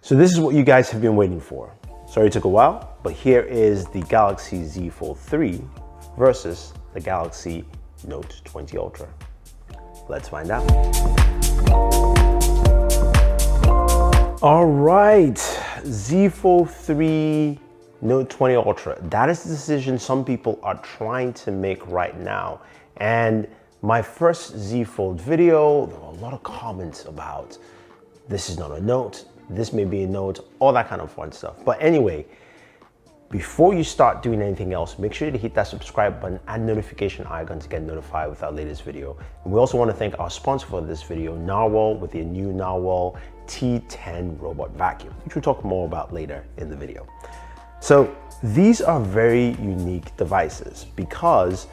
So this is what you guys have been waiting for. Sorry it took a while, but here is the Galaxy Z Fold 3 versus the Galaxy Note 20 Ultra. Let's find out. All right, Z Fold 3 Note 20 Ultra. That is the decision some people are trying to make right now. And my first Z Fold video, there were a lot of comments about this is not a Note, this may be a Note, all that kind of fun stuff. But anyway, before you start doing anything else, make sure to hit that subscribe button and notification icon to get notified with our latest video. And we also want to thank our sponsor for this video, Narwhal, with their new Narwhal T10 robot vacuum, which we'll talk more about later in the video. So these are very unique devices because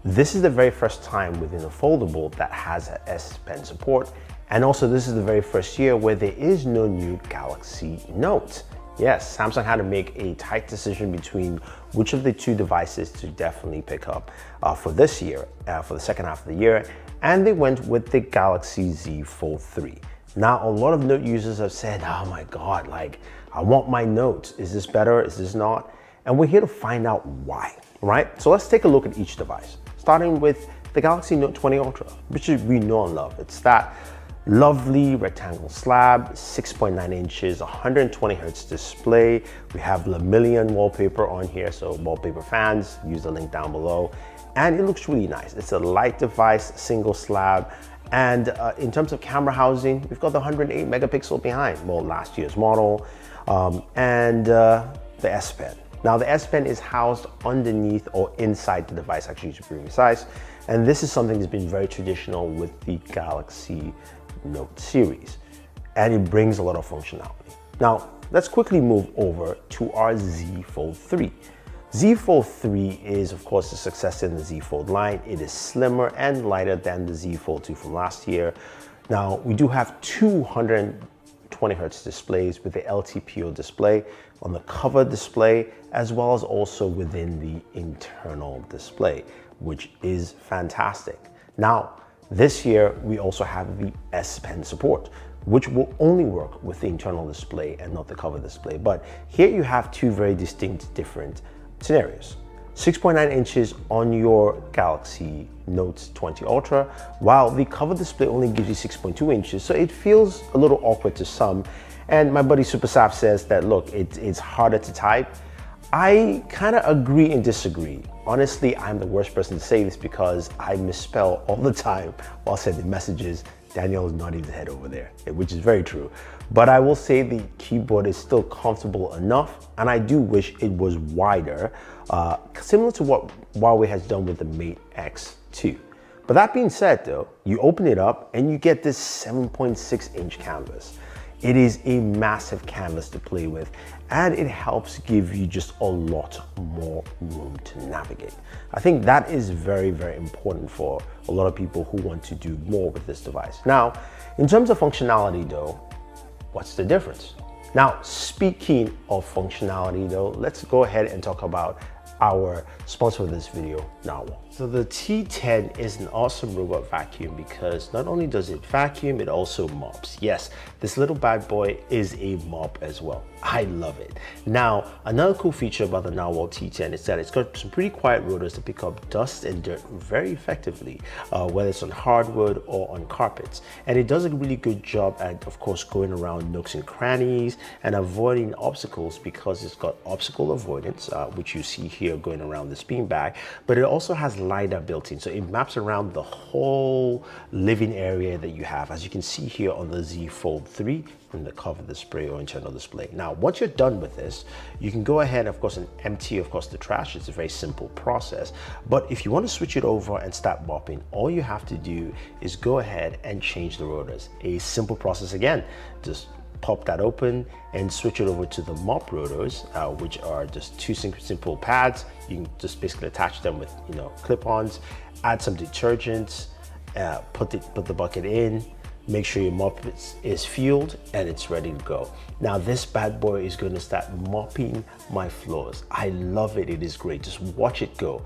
this is the very first time within a foldable that has a S Pen support. And also this is the very first year where there is no new Galaxy Note. Yes, Samsung had to make a tight decision between which of the two devices to definitely pick up for this year, for the second half of the year. And they went with the Galaxy Z Fold 3. Now, a lot of Note users have said, oh my God, like, I want my Note. Is this better? Is this not? And we're here to find out why, right? So let's take a look at each device, starting with the Galaxy Note 20 Ultra, which we know and love. It's that lovely rectangle slab, 6.9 inches, 120 hertz display. We have Lemillion wallpaper on here, so wallpaper fans, use the link down below. And it looks really nice. It's a light device, single slab. And in terms of camera housing, we've got the 108 megapixel behind, well, last year's model, and the S Pen. Now the S Pen is housed underneath or inside the device, actually to be precise. And this is something that's been very traditional with the Galaxy Note series, and it brings a lot of functionality. Now, let's quickly move over to our Z Fold 3. Z Fold 3 is, of course, the successor in the Z Fold line. It is slimmer and lighter than the Z Fold 2 from last year. Now, we do have 220 hertz displays with the LTPO display on the cover display, as well as also within the internal display, which is fantastic. Now, this year, we also have the S Pen support, which will only work with the internal display and not the cover display. But here you have two very distinct different scenarios. 6.9 inches on your Galaxy Note 20 Ultra, while the cover display only gives you 6.2 inches. So it feels a little awkward to some. And my buddy Supersap says that, look, it's harder to type. I kind of agree and disagree. Honestly, I'm the worst person to say this because I misspell all the time while sending messages. Daniel is nodding his head over there, which is very true. But I will say the keyboard is still comfortable enough, and I do wish it was wider, similar to what Huawei has done with the Mate X2. But that being said though, you open it up and you get this 7.6 inch canvas. It is a massive canvas to play with, and it helps give you just a lot more room to navigate. I think that is very, very important for a lot of people who want to do more with this device. Now, in terms of functionality though, what's the difference? Now, speaking of functionality though, let's go ahead and talk about our sponsor of this video, Narwhal. So the T10 is an awesome robot vacuum because not only does it vacuum, it also mops. Yes, this little bad boy is a mop as well. I love it. Now, another cool feature about the Narwhal T10 is that it's got some pretty quiet rotors to pick up dust and dirt very effectively, whether it's on hardwood or on carpets. And it does a really good job at, of course, going around nooks and crannies and avoiding obstacles because it's got obstacle avoidance, which you see here going around this beanbag, but it also has LiDAR built in, so it maps around the whole living area that you have, as you can see here on the Z Fold 3 from the cover display or internal display. Now, once you're done with this, you can go ahead, of course, and empty, of course, the trash. It's a very simple process. But if you want to switch it over and start mopping, all you have to do is go ahead and change the rotors. A simple process again. Just pop that open and switch it over to the mop rotors, which are just two simple pads. You can just basically attach them with, clip-ons, add some detergents, put the bucket in, make sure your mop is fueled and it's ready to go. Now this bad boy is going to start mopping my floors. I love it. It is great. Just watch it go.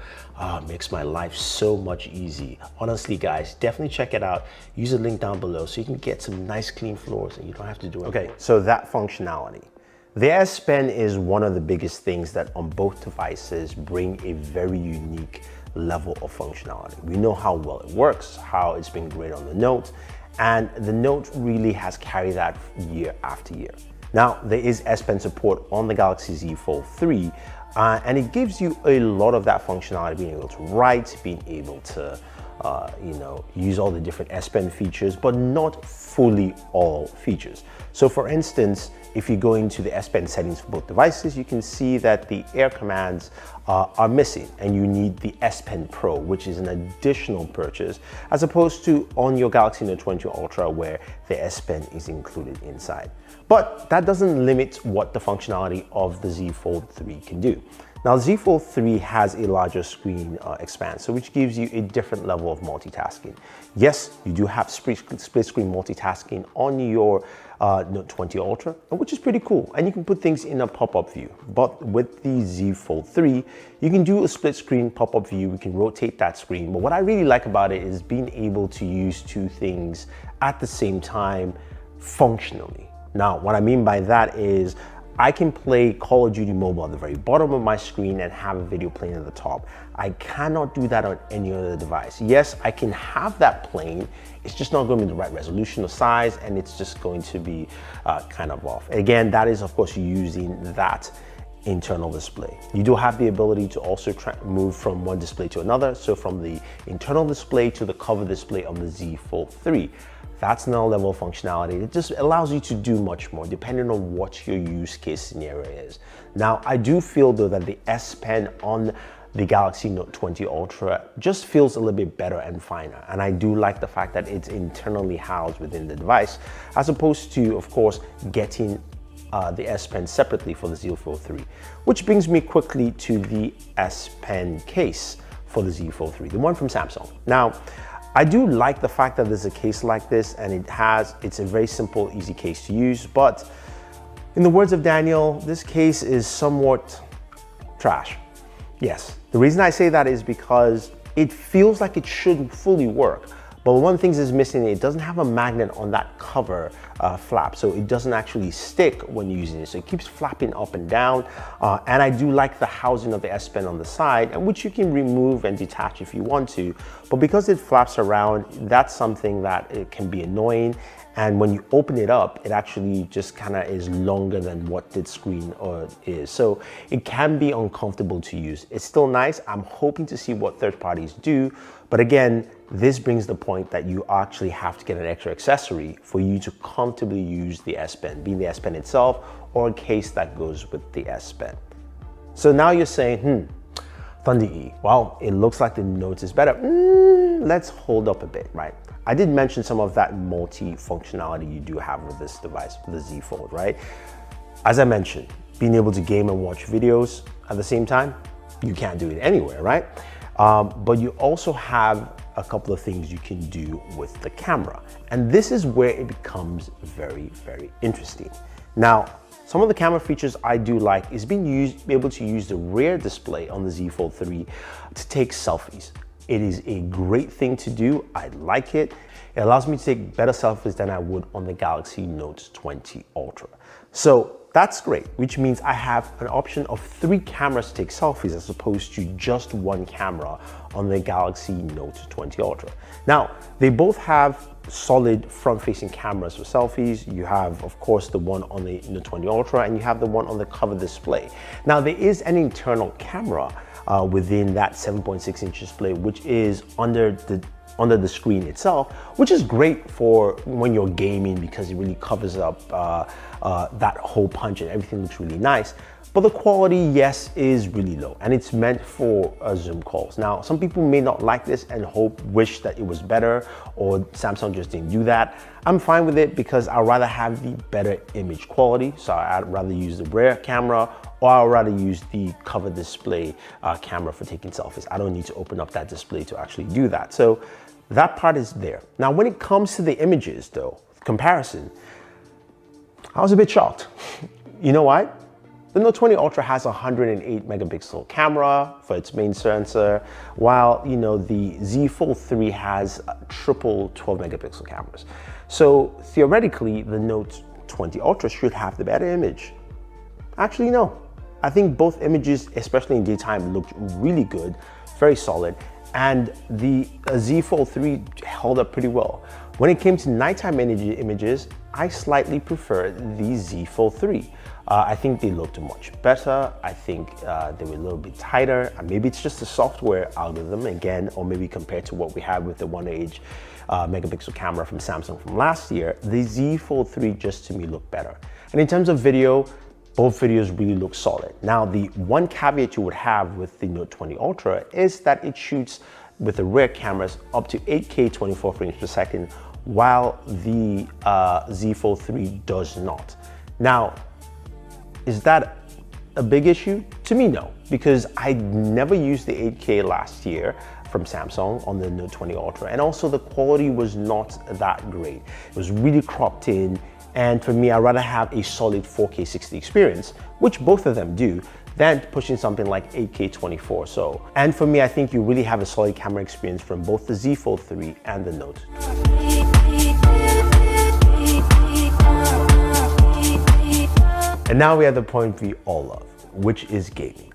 Makes my life so much easy. Honestly, guys, definitely check it out. Use the link down below so you can get some nice clean floors and you don't have to do it. Okay, so that functionality. The S Pen is one of the biggest things that on both devices bring a very unique level of functionality. We know how well it works, how it's been great on the Note, and the Note really has carried that year after year. Now, there is S Pen support on the Galaxy Z Fold 3, and it gives you a lot of that functionality, being able to write, being able to use all the different S Pen features, but not fully all features. So for instance, if you go into the S Pen settings for both devices, you can see that the air commands are missing and you need the S Pen Pro, which is an additional purchase, as opposed to on your Galaxy Note 20 Ultra where the S Pen is included inside. But that doesn't limit what the functionality of the Z Fold 3 can do. Now, Z Fold 3 has a larger screen expanse, so which gives you a different level of multitasking. Yes, you do have split screen multitasking on your Note 20 Ultra, which is pretty cool. And you can put things in a pop-up view. But with the Z Fold 3, you can do a split screen pop-up view. We can rotate that screen. But what I really like about it is being able to use two things at the same time functionally. Now, what I mean by that is I can play Call of Duty Mobile at the very bottom of my screen and have a video playing at the top. I cannot do that on any other device. Yes, I can have that playing. It's just not going to be the right resolution or size, and it's just going to be kind of off. Again, that is, of course, using that internal display. You do have the ability to also move from one display to another. So from the internal display to the cover display on the Z Fold 3. That's another level of functionality. It just allows you to do much more depending on what your use case scenario is. Now, I do feel though that the S Pen on the Galaxy Note 20 Ultra just feels a little bit better and finer. And I do like the fact that it's internally housed within the device, as opposed to, of course, getting the S Pen separately for the Z Fold 3. Which brings me quickly to the S Pen case for the Z Fold 3, the one from Samsung. Now, I do like the fact that there's a case like this, and it's a very simple, easy case to use, but in the words of Daniel, this case is somewhat trash. Yes, the reason I say that is because it feels like it should fully work, but one of the things is missing, it doesn't have a magnet on that cover flap, so it doesn't actually stick when using it, so it keeps flapping up and down, and I do like the housing of the S Pen on the side, which you can remove and detach if you want to, but because it flaps around, that's something that it can be annoying, and when you open it up, it actually just kind of is longer than what the screen is, so it can be uncomfortable to use. It's still nice. I'm hoping to see what third parties do, but again, this brings the point that you actually have to get an extra accessory for you to comfortably use the S Pen, being the S Pen itself or a case that goes with the S Pen. So now you're saying, Thunder E, well, it looks like the Note is better. Let's hold up a bit, right? I did mention some of that multi-functionality you do have with this device, with the Z Fold, right? As I mentioned, being able to game and watch videos at the same time, you can't do it anywhere, right? But you also have a couple of things you can do with the camera. And this is where it becomes very, very interesting. Now, some of the camera features I do like is be able to use the rear display on the Z Fold 3 to take selfies. It is a great thing to do. I like it. It allows me to take better selfies than I would on the Galaxy Note 20 Ultra. So that's great, which means I have an option of 3 cameras to take selfies as opposed to just 1 camera on the Galaxy Note 20 Ultra. Now, they both have solid front-facing cameras for selfies. You have, of course, the one on the Note 20 Ultra, and you have the one on the cover display. Now, there is an internal camera within that 7.6-inch display, which is under the screen itself, which is great for when you're gaming because it really covers up that hole punch and everything looks really nice. But the quality, yes, is really low, and it's meant for Zoom calls. Now, some people may not like this and wish that it was better, or Samsung just didn't do that. I'm fine with it because I'd rather have the better image quality. So I'd rather use the rear camera, or I'd rather use the cover display camera for taking selfies. I don't need to open up that display to actually do that. So That part is there. Now, when it comes to the images though, comparison, I was a bit shocked. You know what? The Note 20 Ultra has a 108 megapixel camera for its main sensor, while the Z Fold 3 has triple 12 megapixel cameras. So theoretically, the Note 20 Ultra should have the better image. Actually, no. I think both images, especially in daytime, looked really good, very solid, and the Z Fold 3 held up pretty well. When it came to nighttime images, I slightly preferred the Z Fold 3. I think they looked much better. I think they were a little bit tighter. Maybe it's just the software algorithm again, or maybe compared to what we had with the 108 megapixel camera from Samsung from last year, the Z Fold 3 just to me looked better. And in terms of video, both videos really look solid. Now, the one caveat you would have with the Note 20 Ultra is that it shoots with the rear cameras up to 8K 24 frames per second, while the Z Fold 3 does not. Now, is that a big issue? To me, no, because I never used the 8K last year from Samsung on the Note 20 Ultra, and also the quality was not that great. It was really cropped in, and for me, I'd rather have a solid 4K 60 experience, which both of them do, than pushing something like 8K 24. So, and for me, I think you really have a solid camera experience from both the Z Fold 3 and the Note. And now we have the point we all love, which is gaming.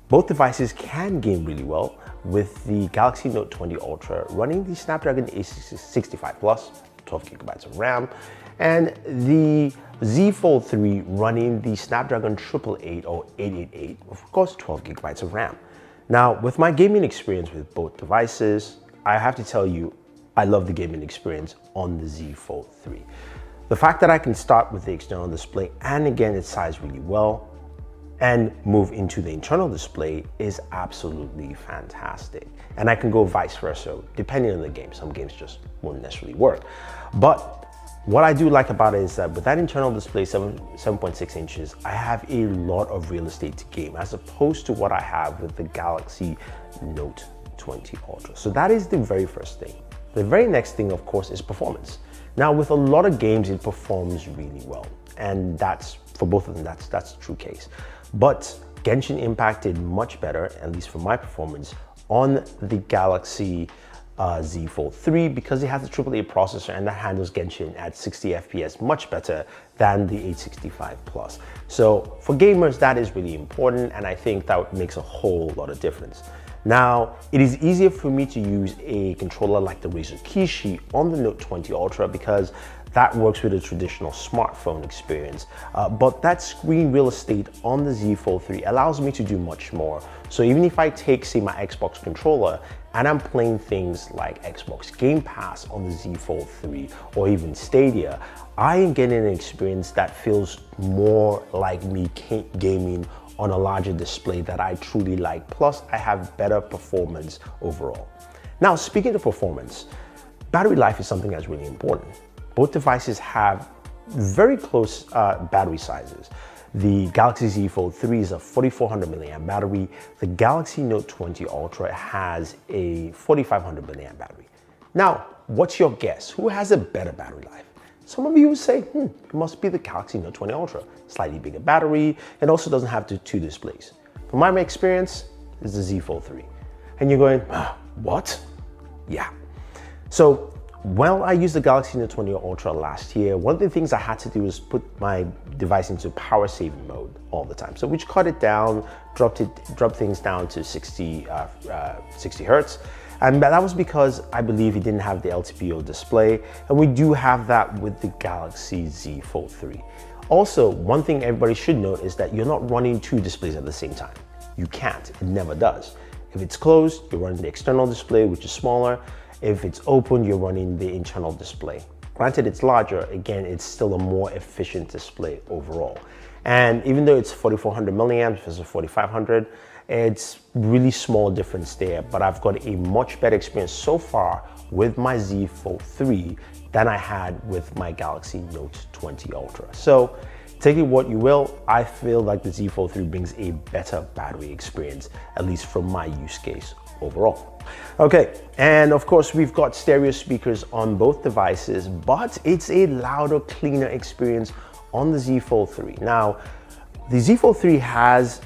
Both devices can game really well, with the Galaxy Note 20 Ultra running the Snapdragon 865 Plus, 12 gigabytes of RAM, and the Z Fold 3 running the Snapdragon 888 or 888, of course 12 gigabytes of RAM. Now, with my gaming experience with both devices, I have to tell you, I love the gaming experience on the Z Fold 3. The fact that I can start with the external display and again it sized really well and move into the internal display is absolutely fantastic. And I can go vice versa, depending on the game. Some games just won't necessarily work. But what I do like about it is that with that internal display, 7.6 inches, I have a lot of real estate to game, as opposed to what I have with the Galaxy Note 20 Ultra. So that is the very first thing. The very next thing, of course, is performance. Now, with a lot of games, it performs really well. And that's, for both of them, that's the true case. But Genshin Impact did much better, at least for my performance, on the Galaxy Z Fold 3 because it has the AAA processor and that handles Genshin at 60 FPS much better than the 865 Plus. So for gamers, that is really important, and I think that makes a whole lot of difference. Now, it is easier for me to use a controller like the Razer Kishi on the Note 20 Ultra because that works with a traditional smartphone experience. But that screen real estate on the Z Fold 3 allows me to do much more. So even if I take, say, my Xbox controller and I'm playing things like Xbox Game Pass on the Z Fold 3 or even Stadia, I am getting an experience that feels more like me gaming on a larger display that I truly like. Plus, I have better performance overall. Now, speaking of performance, battery life is something that's really important. Both devices have very close battery sizes. The Galaxy Z Fold 3 is a 4400 milliamp battery. The Galaxy Note 20 Ultra has a 4500 milliamp battery. Now, what's your guess? Who has a better battery life? Some of you would say, it must be the Galaxy Note 20 Ultra. Slightly bigger battery, and also doesn't have the two displays. From my experience, it's the Z Fold 3. And you're going, what? Yeah. So, while I used the Galaxy Note 20 Ultra last year, one of the things I had to do was put my device into power saving mode all the time. So which cut it down, dropped things down to 60 hertz. And that was because I believe it didn't have the LTPO display, and we do have that with the Galaxy Z Fold 3. Also, one thing everybody should note is that you're not running two displays at the same time. You can't, it never does. If it's closed, you're running the external display, which is smaller. If it's open, you're running the internal display. Granted, it's larger, again, it's still a more efficient display overall. And even though it's 4400 milliamps versus 4500, it's really small difference there, but I've got a much better experience so far with my Z Fold 3 than I had with my Galaxy Note 20 Ultra. So take it what you will, I feel like the Z Fold 3 brings a better battery experience, at least from my use case overall. Okay, and of course we've got stereo speakers on both devices, but it's a louder, cleaner experience on the Z Fold 3. Now, the Z Fold 3 has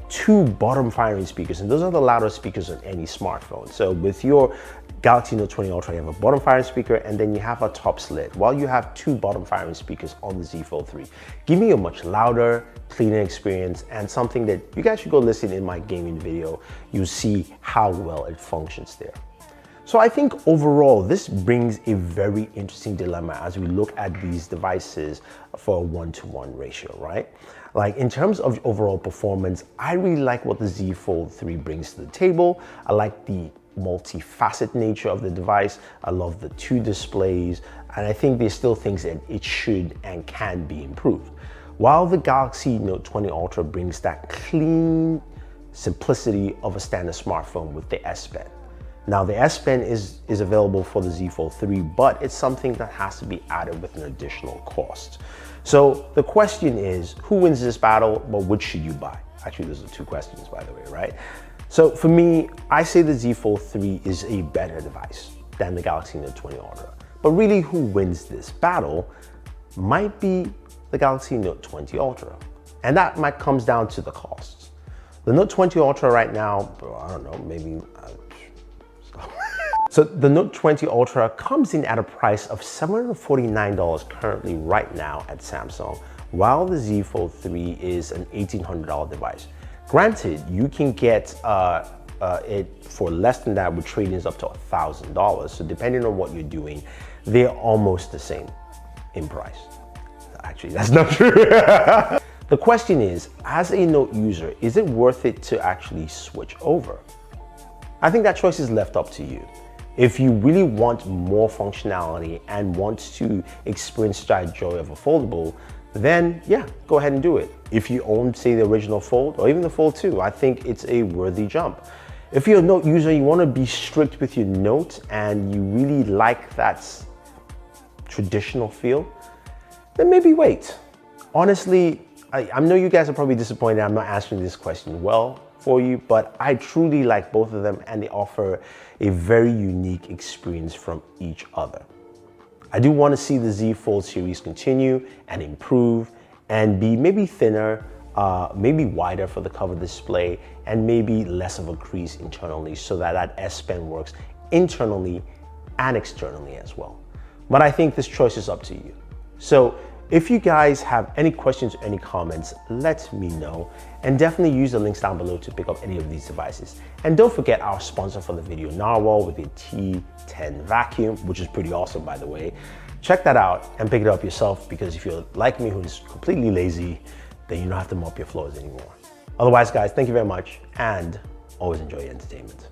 two bottom firing speakers, and those are the loudest speakers on any smartphone. So with your Galaxy Note 20 Ultra, you have a bottom firing speaker and then you have a top slit, while you have two bottom firing speakers on the Z Fold 3, giving you a much louder, cleaner experience, and something that you guys should go listen in my gaming video. You'll see how well it functions there. So I think overall, this brings a very interesting dilemma as we look at these devices for a 1-to-1 ratio, right? Like in terms of overall performance, I really like what the Z Fold 3 brings to the table. I like the multifaceted nature of the device. I love the two displays, and I think there's still things that it should and can be improved. While the Galaxy Note 20 Ultra brings that clean simplicity of a standard smartphone with the S Pen. Now the S Pen is available for the Z Fold 3, but it's something that has to be added with an additional cost. So the question is, who wins this battle, but which should you buy? Actually, those are two questions, by the way, right? So for me, I say the Z Fold 3 is a better device than the Galaxy Note 20 Ultra. But really, who wins this battle might be the Galaxy Note 20 Ultra. And that might comes down to the costs. The Note 20 Ultra right now, I don't know, maybe... So the Note 20 Ultra comes in at a price of $749 currently right now at Samsung, while the Z Fold 3 is an $1,800 device. Granted, you can get it for less than that with trade-ins up to $1,000. So depending on what you're doing, they're almost the same in price. Actually, that's not true. The question is, as a Note user, is it worth it to actually switch over? I think that choice is left up to you. If you really want more functionality and want to experience that joy of a foldable, then yeah, go ahead and do it. If you own, say, the original Fold or even the Fold 2, I think it's a worthy jump. If you're a Note user, you want to be strict with your Note and you really like that traditional feel, then maybe wait. Honestly, I know you guys are probably disappointed I'm not answering this question well for you, but I truly like both of them and they offer a very unique experience from each other. I do want to see the Z Fold series continue and improve and be maybe thinner, maybe wider for the cover display, and maybe less of a crease internally so that that S Pen works internally and externally as well. But I think this choice is up to you. So if you guys have any questions or any comments, let me know, and definitely use the links down below to pick up any of these devices. And don't forget our sponsor for the video, Narwhal, with the T10 vacuum, which is pretty awesome, by the way. Check that out and pick it up yourself, because if you're like me, who's completely lazy, then you don't have to mop your floors anymore. Otherwise, guys, thank you very much and always enjoy your entertainment.